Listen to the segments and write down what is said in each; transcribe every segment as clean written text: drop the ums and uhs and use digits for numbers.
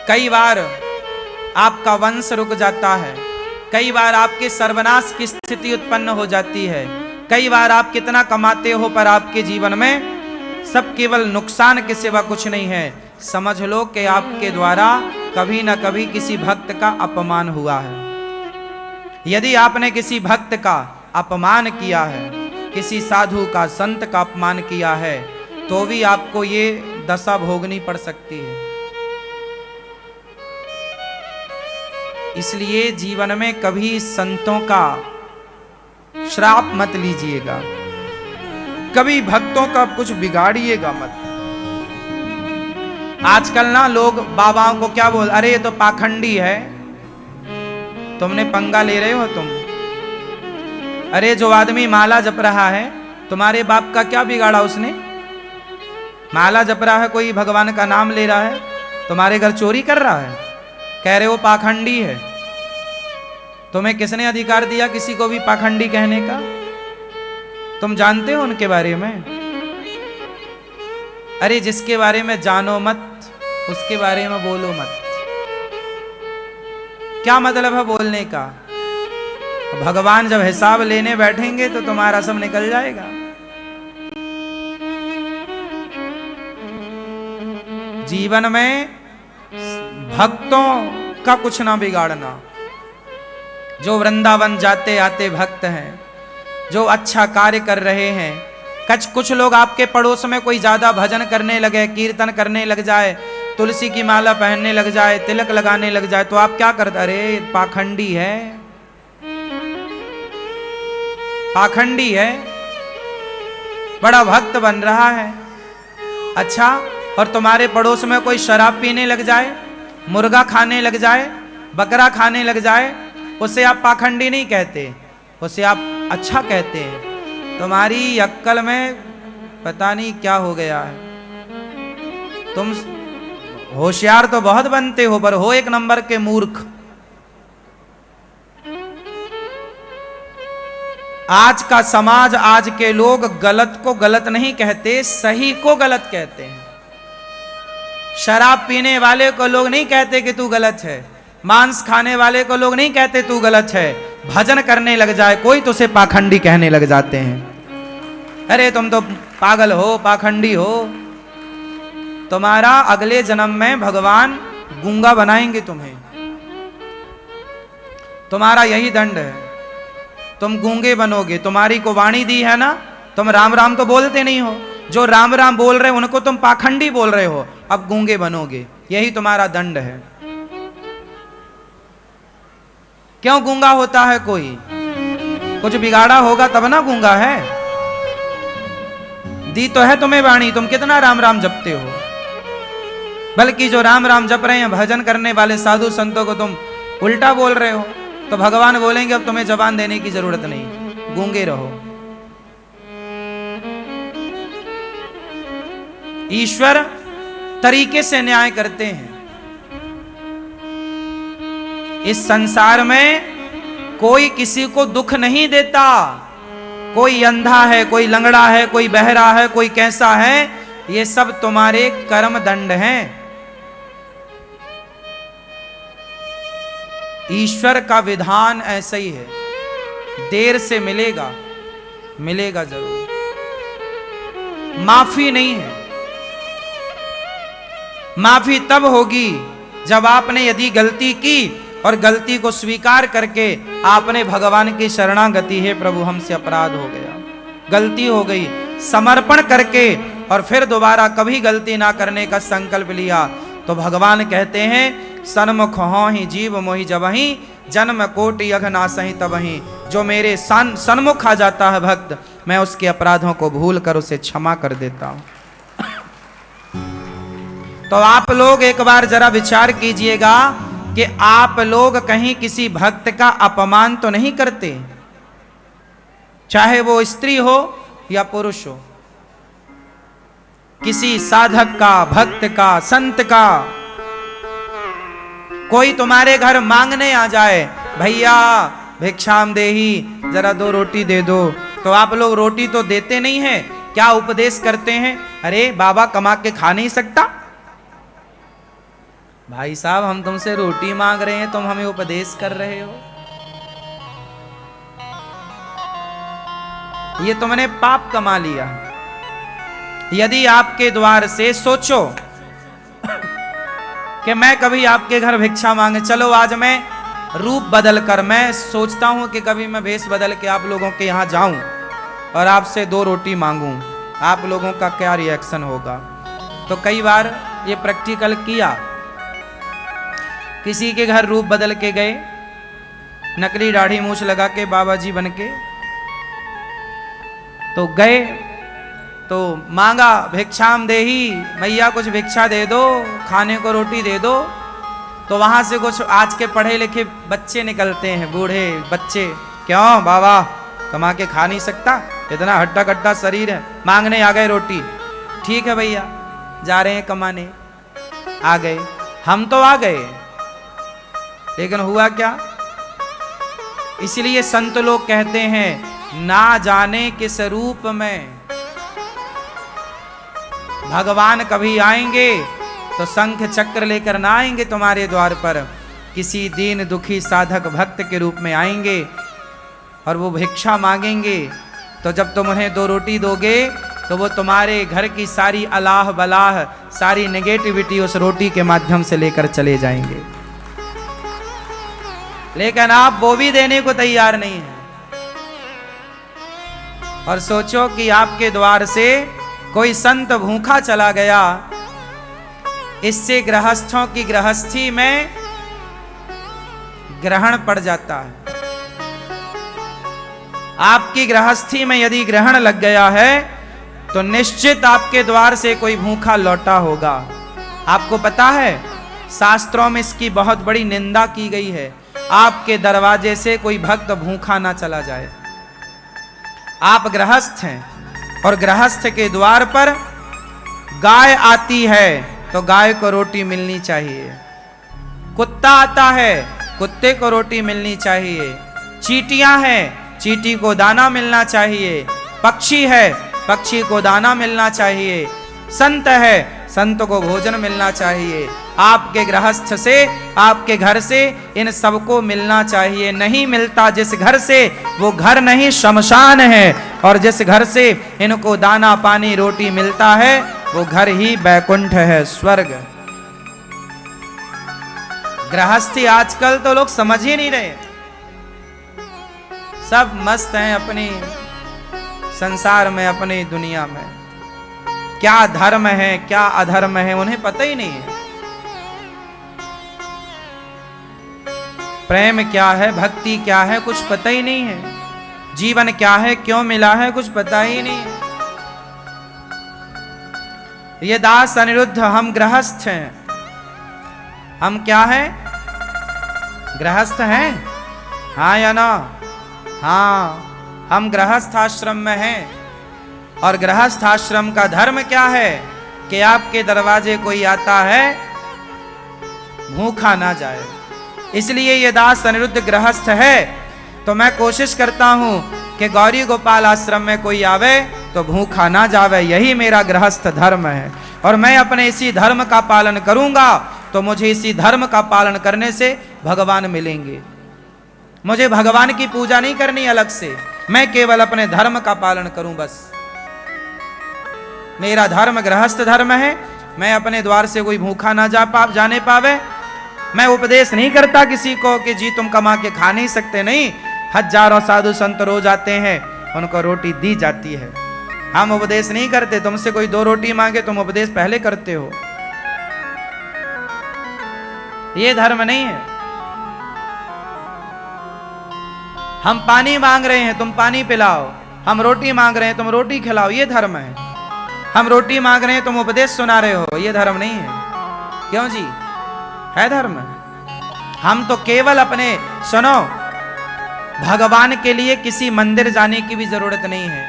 कई बार आपका वंश रुक जाता है, कई बार आपके सर्वनाश की स्थिति उत्पन्न हो जाती है, कई बार आप कितना कमाते हो पर आपके जीवन में सब केवल नुकसान के सिवा कुछ नहीं है। समझ लो कि आपके द्वारा कभी ना कभी किसी भक्त का अपमान हुआ है। यदि आपने किसी भक्त का अपमान किया है, किसी साधु का, संत का अपमान किया है, तो भी आपको ये दशा भोगनी पड़ सकती है। इसलिए जीवन में कभी संतों का श्राप मत लीजिएगा, कभी भक्तों का कुछ बिगाड़िएगा मत। आजकल ना लोग बाबाओं को क्या बोल, अरे ये तो पाखंडी है, तुमने पंगा ले रहे हो तुम। अरे जो आदमी माला जप रहा है, तुम्हारे बाप का क्या बिगाड़ा उसने? माला जप रहा है, कोई भगवान का नाम ले रहा है, तुम्हारे घर चोरी कर रहा है, कह रहे हो पाखंडी है। तुम्हें किसने अधिकार दिया किसी को भी पाखंडी कहने का? तुम जानते हो उनके बारे में? अरे जिसके बारे में जानो मत, उसके बारे में बोलो मत। क्या मतलब है बोलने का? भगवान जब हिसाब लेने बैठेंगे तो तुम्हारा सब निकल जाएगा। जीवन में भक्तों का कुछ ना बिगाड़ना। जो वृंदावन जाते आते भक्त हैं, जो अच्छा कार्य कर रहे हैं, कुछ लोग आपके पड़ोस में कोई ज्यादा भजन करने लगे, कीर्तन करने लग जाए, तुलसी की माला पहनने लग जाए, तिलक लगाने लग जाए, तो आप क्या करते? अरे पाखंडी है, पाखंडी है, बड़ा भक्त बन रहा है। अच्छा, और तुम्हारे पड़ोस में कोई शराब पीने लग जाए, मुर्गा खाने लग जाए, बकरा खाने लग जाए, उसे आप पाखंडी नहीं कहते, उसे आप अच्छा कहते हैं। तुम्हारी अक्ल में पता नहीं क्या हो गया है। तुम होशियार तो बहुत बनते हो, पर हो एक नंबर के मूर्ख। आज का समाज, आज के लोग गलत को गलत नहीं कहते, सही को गलत कहते हैं। शराब पीने वाले को लोग नहीं कहते कि तू गलत है, मांस खाने वाले को लोग नहीं कहते तू गलत है, भजन करने लग जाए कोई तो उसे पाखंडी कहने लग जाते हैं। अरे तुम तो पागल हो, पाखंडी हो। तुम्हारा अगले जन्म में भगवान गूंगा बनाएंगे तुम्हें, तुम्हारा यही दंड है, तुम गूंगे बनोगे। तुम्हारी को वाणी दी है ना, तुम राम राम तो बोलते नहीं हो, जो राम राम बोल रहे हो उनको तुम पाखंडी बोल रहे हो, अब गूंगे बनोगे, यही तुम्हारा दंड है। क्यों गूंगा होता है कोई? कुछ बिगाड़ा होगा तब ना गूंगा है। दी तो है तुम्हें वाणी, तुम कितना राम राम जपते हो, बल्कि जो राम राम जप रहे हैं भजन करने वाले साधु संतों को तुम उल्टा बोल रहे हो, तो भगवान बोलेंगे अब तुम्हें जबान देने की जरूरत नहीं, गूंगे रहो। ईश्वर तरीके से न्याय करते हैं। इस संसार में कोई किसी को दुख नहीं देता। कोई अंधा है, कोई लंगड़ा है, कोई बहरा है, कोई कैसा है, ये सब तुम्हारे कर्म दंड हैं। ईश्वर का विधान ऐसा ही है, देर से मिलेगा, मिलेगा जरूर, माफी नहीं है। माफी तब होगी जब आपने यदि गलती की और गलती को स्वीकार करके आपने भगवान की शरणागति, है प्रभु हमसे अपराध हो गया, गलती हो गई, समर्पण करके और फिर दोबारा कभी गलती ना करने का संकल्प लिया, तो भगवान कहते हैं सन्मुख हो ही जीव मोहि जबहि, जन्म कोटि अघ नासहि तबहि। जो मेरे सन्मुख आ जाता है भक्त, मैं उसके अपराधों को भूल कर उसे क्षमा कर देता हूं। तो आप लोग एक बार जरा विचार कीजिएगा कि आप लोग कहीं किसी भक्त का अपमान तो नहीं करते, चाहे वो स्त्री हो या पुरुष हो, किसी साधक का, भक्त का, संत का। कोई तुम्हारे घर मांगने आ जाए, भैया भिक्षाम देही, जरा 2 रोटी दे दो, तो आप लोग रोटी तो देते नहीं है, क्या उपदेश करते हैं? अरे बाबा कमा के खा नहीं सकता, भाई साहब हम तुमसे रोटी मांग रहे हैं, तुम हमें उपदेश कर रहे हो। ये तुमने पाप कमा लिया। यदि आपके द्वार से सोचो कि मैं कभी आपके घर भिक्षा मांगे, चलो आज मैं रूप बदल कर, मैं सोचता हूं कि कभी मैं भेष बदल के आप लोगों के यहां जाऊं और आपसे 2 रोटी मांगूं, आप लोगों का क्या रिएक्शन होगा। तो कई बार ये प्रैक्टिकल किया, किसी के घर रूप बदल के गए, नकली दाढ़ी मूछ लगा के बाबा जी बन के तो गए, तो मांगा भिक्षाम देही, मैया कुछ भिक्षा दे दो, खाने को रोटी दे दो। तो वहां से कुछ आज के पढ़े लिखे बच्चे निकलते हैं, बूढ़े बच्चे, क्यों बाबा कमा के खा नहीं सकता, इतना हड्डा कट्टा शरीर है, मांगने आ गए रोटी। ठीक है भैया, जा रहे हैं कमाने, आ गए, हम तो आ गए, लेकिन हुआ क्या। इसलिए संत लोग कहते हैं ना जाने किस रूप में भगवान कभी आएंगे तो शंख चक्र लेकर ना आएंगे तुम्हारे द्वार पर, किसी दीन दुखी साधक भक्त के रूप में आएंगे और वो भिक्षा मांगेंगे। तो जब तुम उन्हें 2 रोटी दोगे तो वो तुम्हारे घर की सारी अलाह बलाह, सारी नेगेटिविटी उस रोटी के माध्यम से लेकर चले जाएंगे। लेकिन आप वो भी देने को तैयार नहीं है। और सोचो कि आपके द्वार से कोई संत भूखा चला गया, इससे गृहस्थों की गृहस्थी में ग्रहण पड़ जाता है। आपकी गृहस्थी में यदि ग्रहण लग गया है तो निश्चित आपके द्वार से कोई भूखा लौटा होगा। आपको पता है शास्त्रों में इसकी बहुत बड़ी निंदा की गई है, आपके दरवाजे से कोई भक्त भूखा ना चला जाए। आप गृहस्थ हैं और गृहस्थ के द्वार पर गाय आती है तो गाय को रोटी मिलनी चाहिए, कुत्ता आता है कुत्ते को रोटी मिलनी चाहिए, चींटियां हैं चींटी को दाना मिलना चाहिए, पक्षी है पक्षी को दाना मिलना चाहिए, संत है संत को भोजन मिलना चाहिए। आपके गृहस्थ से, आपके घर से इन सबको मिलना चाहिए। नहीं मिलता जिस घर से, वो घर नहीं शमशान है, और जिस घर से इनको दाना पानी रोटी मिलता है वो घर ही बैकुंठ है, स्वर्ग। गृहस्थी आजकल तो लोग समझ ही नहीं रहे, सब मस्त हैं अपनी संसार में, अपनी दुनिया में। क्या धर्म है क्या अधर्म है उन्हें पता ही नहीं है, प्रेम क्या है भक्ति क्या है कुछ पता ही नहीं है, जीवन क्या है क्यों मिला है कुछ पता ही नहीं है। ये दास अनिरुद्ध, हम गृहस्थ हैं। हम क्या हैं? गृहस्थ हैं, हाँ या ना? हाँ, हम गृहस्थ आश्रम में हैं। और गृहस्थ आश्रम का धर्म क्या है कि आपके दरवाजे कोई आता है भूखा ना जाए। इसलिए ये दास अनिरुद्ध गृहस्थ है, तो मैं कोशिश करता हूं कि गौरी गोपाल आश्रम में कोई आवे तो भूखा ना जावे। यही मेरा गृहस्थ धर्म है, और मैं अपने इसी धर्म का पालन करूंगा तो मुझे इसी धर्म का पालन करने से भगवान मिलेंगे। मुझे भगवान की पूजा नहीं करनी अलग से, मैं केवल अपने धर्म का पालन करूं बस। मेरा धर्म गृहस्थ धर्म है, मैं अपने द्वार से कोई भूखा ना जाने पावे। मैं उपदेश नहीं करता किसी को कि जी तुम कमा के खा नहीं सकते, नहीं। हजारों साधु संत रोज आते हैं, उनको रोटी दी जाती है। हम उपदेश नहीं करते, तुमसे कोई 2 रोटी मांगे तुम उपदेश पहले करते हो, ये धर्म नहीं है। हम पानी मांग रहे हैं तुम पानी पिलाओ, हम रोटी मांग रहे हैं तुम रोटी खिलाओ, ये धर्म है। हम रोटी मांग रहे हैं तुम उपदेश सुना रहे हो, ये धर्म नहीं है। क्यों जी? है धर्म। हम तो केवल अपने, सुनो, भगवान के लिए किसी मंदिर जाने की भी जरूरत नहीं है।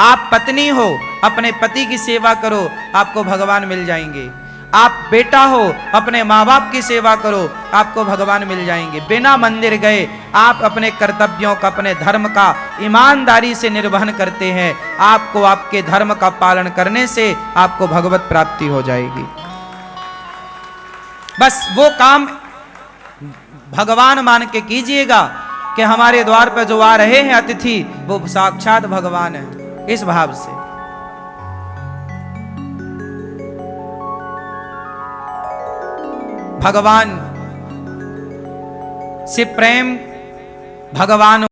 आप पत्नी हो, अपने पति की सेवा करो, आपको भगवान मिल जाएंगे। आप बेटा हो, अपने माँ बाप की सेवा करो, आपको भगवान मिल जाएंगे। बिना मंदिर गए आप अपने कर्तव्यों का, अपने धर्म का ईमानदारी से निर्वहन करते हैं, आपको आपके धर्म का पालन करने से आपको भगवत प्राप्ति हो जाएगी। बस वो काम भगवान मान के कीजिएगा कि हमारे द्वार पर जो आ रहे हैं अतिथि वो साक्षात भगवान है, इस भाव से। भगवान से प्रेम, भगवान